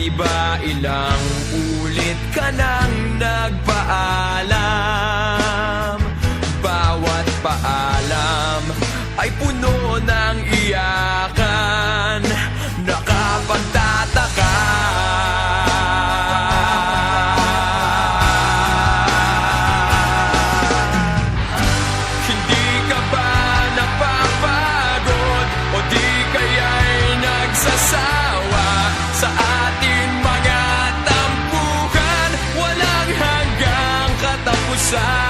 Di ba ilang ulit ka nang nagpaalam? Bawat paalam ay puno ng iyakan. Nakapagtataka, hindi ka ba napapagod o di kaya'y nagsasawa sa ating mga tampuhan? Walang hanggang katapusan.